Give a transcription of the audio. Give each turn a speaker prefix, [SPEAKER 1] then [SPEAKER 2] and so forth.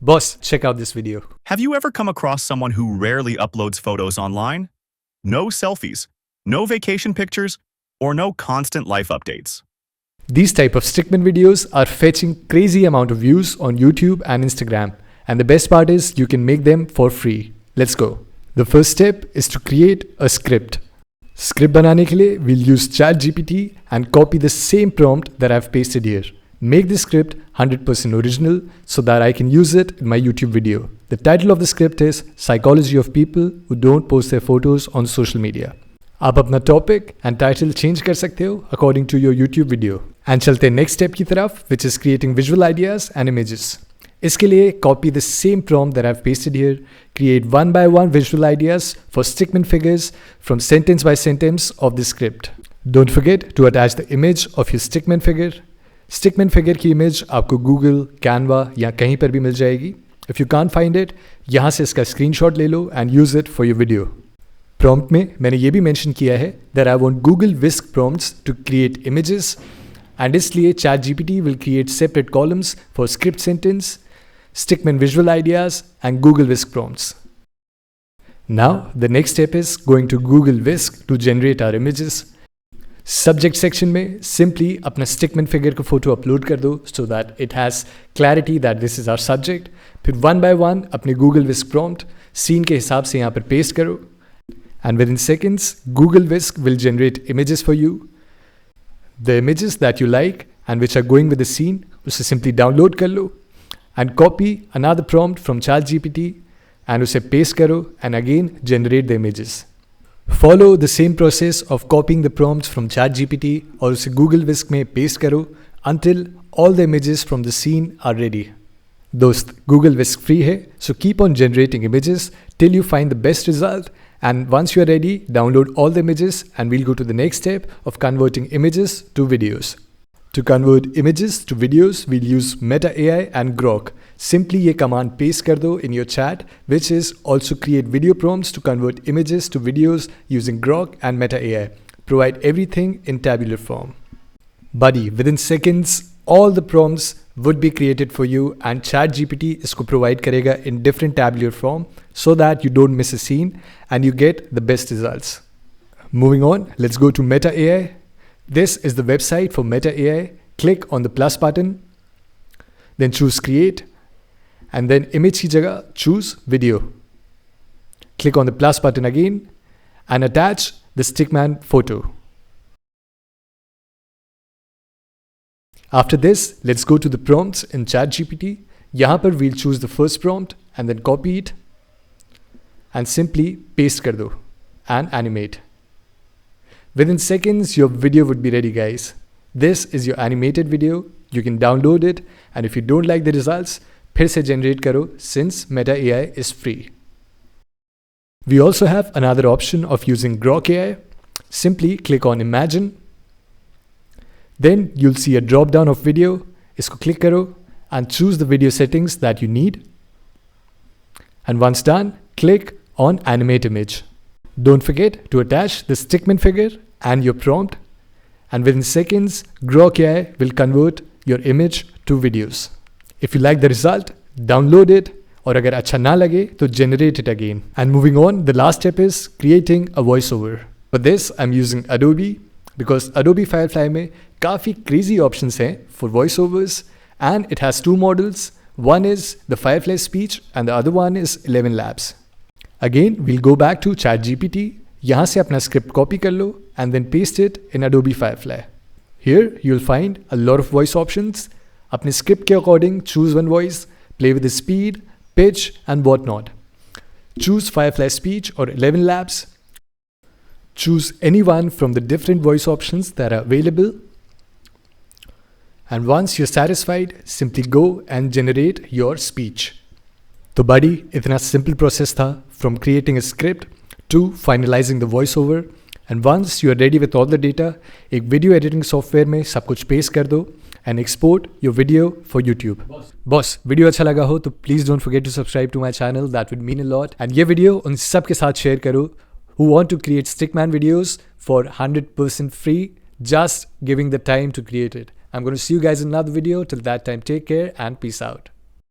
[SPEAKER 1] Boss, check out this video.
[SPEAKER 2] Have you ever come across someone who rarely uploads photos online? No selfies, no vacation pictures, or no constant life updates.
[SPEAKER 1] These type of Stickman videos are fetching crazy amount of views on YouTube and Instagram. And the best part is you can make them for free. Let's go. The first step is to create a script. Script banane ke liye, we'll use ChatGPT and copy the same prompt that I've pasted here. Make the script 100% original so that I can use it in my YouTube video. The title of the script is Psychology of People Who Don't Post Their Photos on Social Media. आप अपना topic and title change कर सकते हो according to your YouTube video. And चलते हैं next step की तरफ, which is creating visual ideas and images. इसके लिए copy the same prompt that I have pasted here. Create one by one visual ideas for stickman figures from sentence by sentence of the script. Don't forget to attach the image of your stickman figure. Stickman figure की image आपको Google, Canva या कहीं पर भी मिल जाएगी. If you can't find it, यहाँ से इसका स्क्रीनशॉट ले लो and use it for your video. Prompt में मैंने ये भी मेंशन किया है that I want Google Whisk prompts to create images, and इसलिए ChatGPT will create separate columns for script sentence, stickman visual ideas and Google Whisk prompts. Now the next step is going to Google Whisk to generate our images. Subject section में simply अपना stickman figure का photo upload कर दो so that it has clarity that this is our subject. फिर one by one अपने Google Whisk prompt scene के हिसाब से यहाँ पर पेस्ट करो. And within seconds, Google Whisk will generate images for you. The images that you like and which are going with the scene, उसे simply download कर लो and copy another prompt from ChatGPT and उसे paste करो and again generate the images. Follow the same process of copying the prompts from ChatGPT और उसे Google Whisk में paste करो until all the images from the scene are ready. दोस्त, Google Whisk free है, so keep on generating images till you find the best result. And once you are ready, download all the images and we'll go to the next step of converting images to videos. To convert images to videos, we'll use Meta AI and Grok. Simply ये command paste कर दो in your chat, which is also create video prompts to convert images to videos using Grok and Meta AI. Provide everything in tabular form. Buddy, within seconds, all the prompts would be created for you and ChatGPT इसको provide करेगा in different tabular form so that you don't miss a scene and you get the best results. Moving on, let's go to Meta AI. This is the website for Meta AI. Click on the plus button, then choose create, and then image की जगह choose video. Click on the plus button again and attach the stickman photo. After this, let's go to the prompts in ChatGPT. यहाँ पर we'll choose the first prompt and then copy it and simply paste कर दो and animate. Within seconds, your video would be ready, guys. This is your animated video. You can download it, and if you don't like the results, फिर से generate करो since Meta AI is free. We also have another option of using Grok AI. Simply click on Imagine. Then you'll see a drop down of video. इसको click करो and choose the video settings that you need. And once done, click on Animate Image. Don't forget to attach the stickman figure and your prompt. And within seconds, Grok AI will convert your image to videos. If you like the result, download it. और अगर अच्छा ना लगे तो generate it again. And moving on, the last step is creating a voiceover. For this, I'm using Adobe. Because Adobe Firefly में काफ़ी crazy options हैं for voiceovers and it has two models. One is the Firefly speech and the other one is 11 Labs. Again, we'll go back to ChatGPT. यहाँ से अपना script copy कर लो and then paste it in Adobe Firefly. Here you'll find a lot of voice options. अपने script के according choose one voice, play with the speed, pitch and whatnot. Choose Firefly speech or 11 Labs. Choose any one from the different voice options that are available. And once you're satisfied, simply go and generate your speech. तो buddy, इतना simple process था from creating a script to finalizing the voiceover. And once you are ready with all the data, एक video editing software में सब कुछ paste कर दो and export your video for YouTube. Boss, video अच्छा लगा हो तो please don't forget to subscribe to my channel. That would mean a lot. And ये video उन सब के साथ share करो who want to create stickman videos for 100% free, just giving the time to create it. I'm going to see you guys in another video. Till that time, take care and peace out.